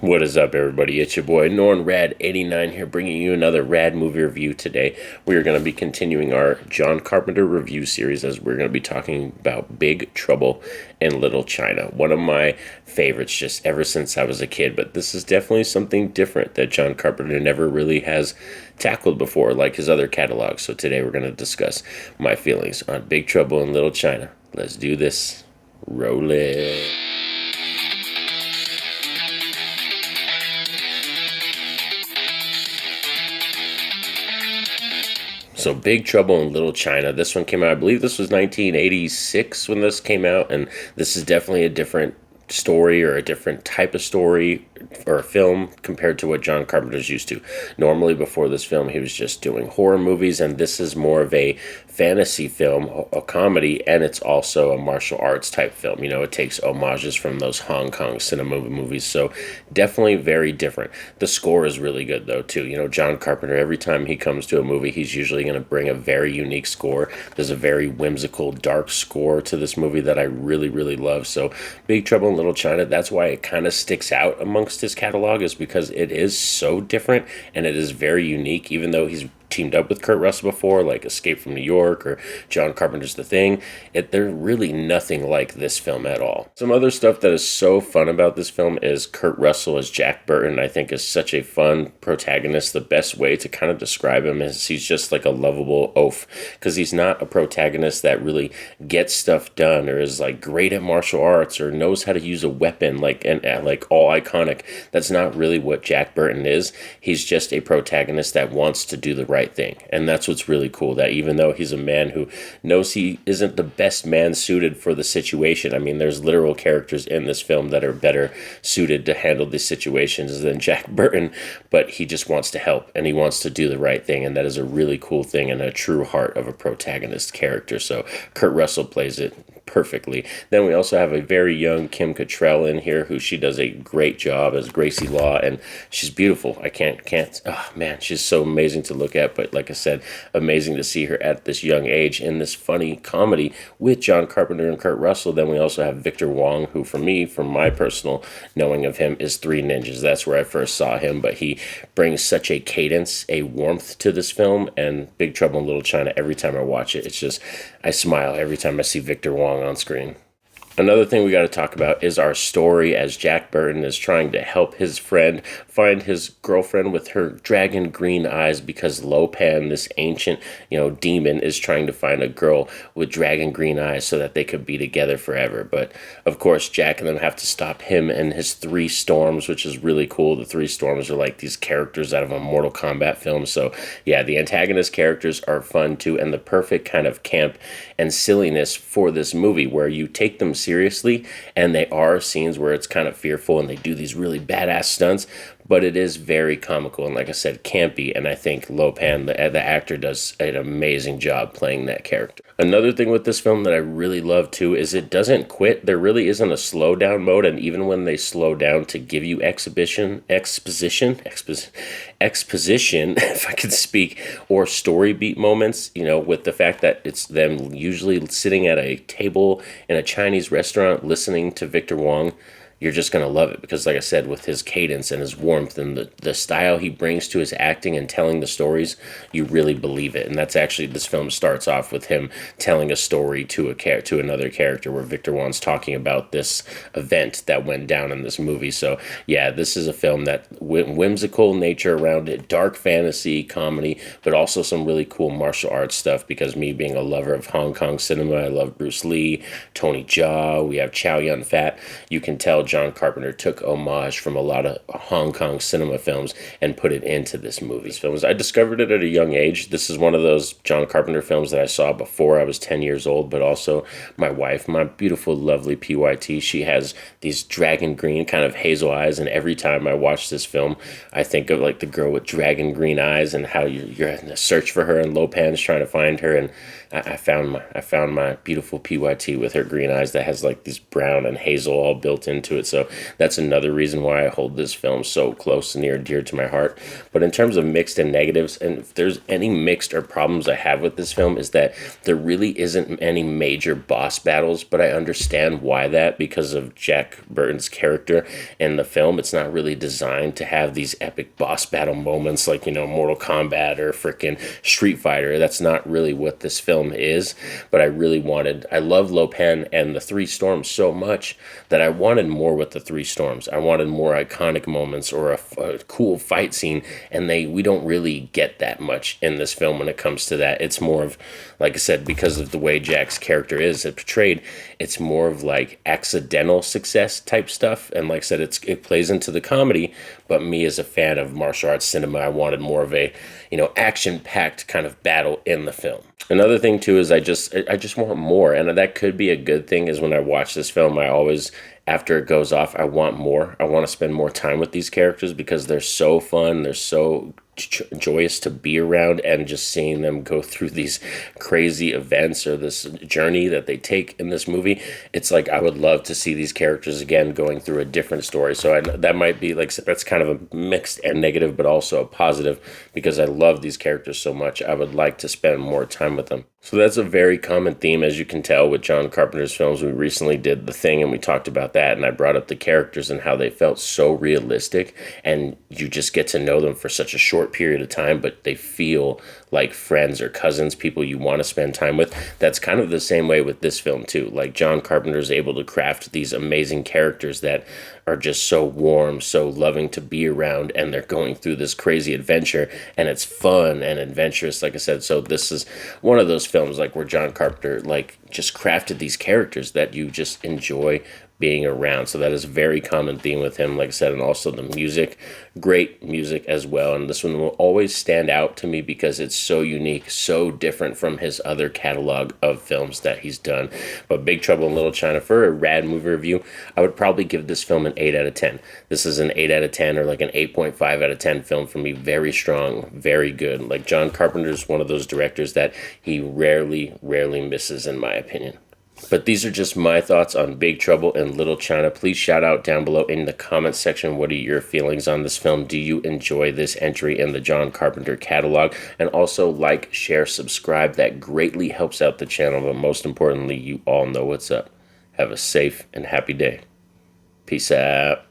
What is up, everybody? It's your boy Norn Radd89 here, bringing you another Radd movie review today. We are going to be continuing our John Carpenter review series as we're going to be talking about Big Trouble in Little China. One of my favorites just ever since I was a kid, but this is definitely something different that John Carpenter never really has tackled before, like his other catalogs. So today we're going to discuss my feelings on Big Trouble in Little China. Let's do this. Roll it. So Big Trouble in Little China, this one came out, I believe this was 1986 when this came out, and this is definitely a different story or a different type of story or a film compared to what John Carpenter's used to. Normally before this film he was just doing horror movies, and this is more of a fantasy film, a comedy, and it's also a martial arts type film. You know, it takes homages from those Hong Kong cinema movies, so definitely very different. The score is really good though too. You know, John Carpenter, every time he comes to a movie, he's usually going to bring a very unique score. There's a very whimsical, dark score to this movie that I really love. So Big Trouble in Little China, that's why it kind of sticks out amongst his catalog, is because it is so different and it is very unique. Even though he's teamed up with Kurt Russell before, like Escape from New York or John Carpenter's The Thing, they're really nothing like this film at all. Some other stuff that is so fun about this film is Kurt Russell as Jack Burton. I think is such a fun protagonist. The best way to kind of describe him is he's just like a lovable oaf, because he's not a protagonist that really gets stuff done or is like great at martial arts or knows how to use a weapon like all iconic. That's not really what Jack Burton is. He's just a protagonist that wants to do the right thing, and that's what's really cool, that even though he's a man who knows he isn't the best man suited for the situation, I mean, there's literal characters in this film that are better suited to handle these situations than Jack Burton, but he just wants to help and he wants to do the right thing, and that is a really cool thing and a true heart of a protagonist character. So Kurt Russell plays it perfectly. Then we also have a very young Kim Cattrall in here, who she does a great job as Gracie Law, and she's beautiful. I can't oh man, she's so amazing to look at. But like I said, amazing to see her at this young age in this funny comedy with John Carpenter and Kurt Russell. Then we also have Victor Wong, who for me, from my personal knowing of him, is Three Ninjas. That's where I first saw him, but he brings such a cadence, a warmth to this film, and Big Trouble in Little China, every time I watch it, it's just, I smile every time I see Victor Wong on screen. Another thing we got to talk about is our story, as Jack Burton is trying to help his friend find his girlfriend with her dragon green eyes, because Lo Pan, this ancient, demon, is trying to find a girl with dragon green eyes so that they could be together forever. But of course, Jack and them have to stop him and his three storms, which is really cool. The three storms are like these characters out of a Mortal Kombat film. So yeah, the antagonist characters are fun too, and the perfect kind of camp and silliness for this movie, where you take them seriously, and they are scenes where it's kind of fearful and they do these really badass stunts, but it is very comical and, like I said, campy, and I think Lo Pan, the actor, does an amazing job playing that character. Another thing with this film that I really love too is it doesn't quit. There really isn't a slow down mode, and even when they slow down to give you exposition, if I could speak, or story beat moments, with the fact that it's them usually sitting at a table in a Chinese restaurant listening to Victor Wong, you're just going to love it, because like I said, with his cadence and his warmth and the style he brings to his acting and telling the stories, you really believe it. And that's actually, this film starts off with him telling a story to another character, where Victor Wong's talking about this event that went down in this movie. So yeah, this is a film that whimsical nature around it, dark fantasy comedy, but also some really cool martial arts stuff, because me being a lover of Hong Kong cinema, I love Bruce Lee, Tony Jaa, we have Chow Yun Fat. You can tell John Carpenter took homage from a lot of Hong Kong cinema films and put it into this movie. I discovered it at a young age. This is one of those John Carpenter films that I saw before I was 10 years old, but also my wife, my beautiful, lovely PYT, she has these dragon green kind of hazel eyes, and every time I watch this film, I think of like the girl with dragon green eyes and how you're in the search for her, and Lo Pan's trying to find her, and I found my beautiful PYT with her green eyes that has like this brown and hazel all built into it. So that's another reason why I hold this film so close and near and dear to my heart. But in terms of mixed and negatives, and if there's any mixed or problems I have with this film, is that there really isn't any major boss battles. But I understand why that, because of Jack Burton's character in the film. It's not really designed to have these epic boss battle moments like, Mortal Kombat or freaking Street Fighter. That's not really what this film is. But I love Lopan and the Three Storms so much that I wanted more with the Three Storms. I wanted more iconic moments or a cool fight scene, and we don't really get that much in this film when it comes to that. It's more of, like I said, because of the way Jack's character is portrayed, it's more of like accidental success type stuff. And like I said, it plays into the comedy, but me as a fan of martial arts cinema, I wanted more of a, action-packed kind of battle in the film. Another thing too is I just want more, and that could be a good thing. Is when I watch this film, I always, after it goes off, I want more. I want to spend more time with these characters because they're so fun. They're so joyous to be around, and just seeing them go through these crazy events or this journey that they take in this movie. It's like I would love to see these characters again going through a different story. So that might be like, that's kind of a mixed and negative, but also a positive, because I love these characters so much. I would like to spend more time with them. So that's a very common theme, as you can tell, with John Carpenter's films. We recently did The Thing, and we talked about that, and I brought up the characters and how they felt so realistic, and you just get to know them for such a short period of time, but they feel like friends or cousins, people you want to spend time with. That's kind of the same way with this film too. Like, John Carpenter is able to craft these amazing characters that are just so warm, so loving to be around, and they're going through this crazy adventure, and it's fun and adventurous, like I said. So this is one of those films like where John Carpenter like just crafted these characters that you just enjoy being around. So that is a very common theme with him, like I said. And also the music, great music as well. And this one will always stand out to me because it's so unique, so different from his other catalog of films that he's done. But Big Trouble in Little China, for a Radd movie review, I would probably give this film an 8 out of 10. This is an 8 out of 10 or like an 8.5 out of 10 film for me. Very strong, very good. Like, John Carpenter is one of those directors that he rarely misses, in my opinion. But these are just my thoughts on Big Trouble in Little China. Please shout out down below in the comments section, what are your feelings on this film? Do you enjoy this entry in the John Carpenter catalog? And also like, share, subscribe. That greatly helps out the channel. But most importantly, you all know what's up. Have a safe and happy day. Peace out.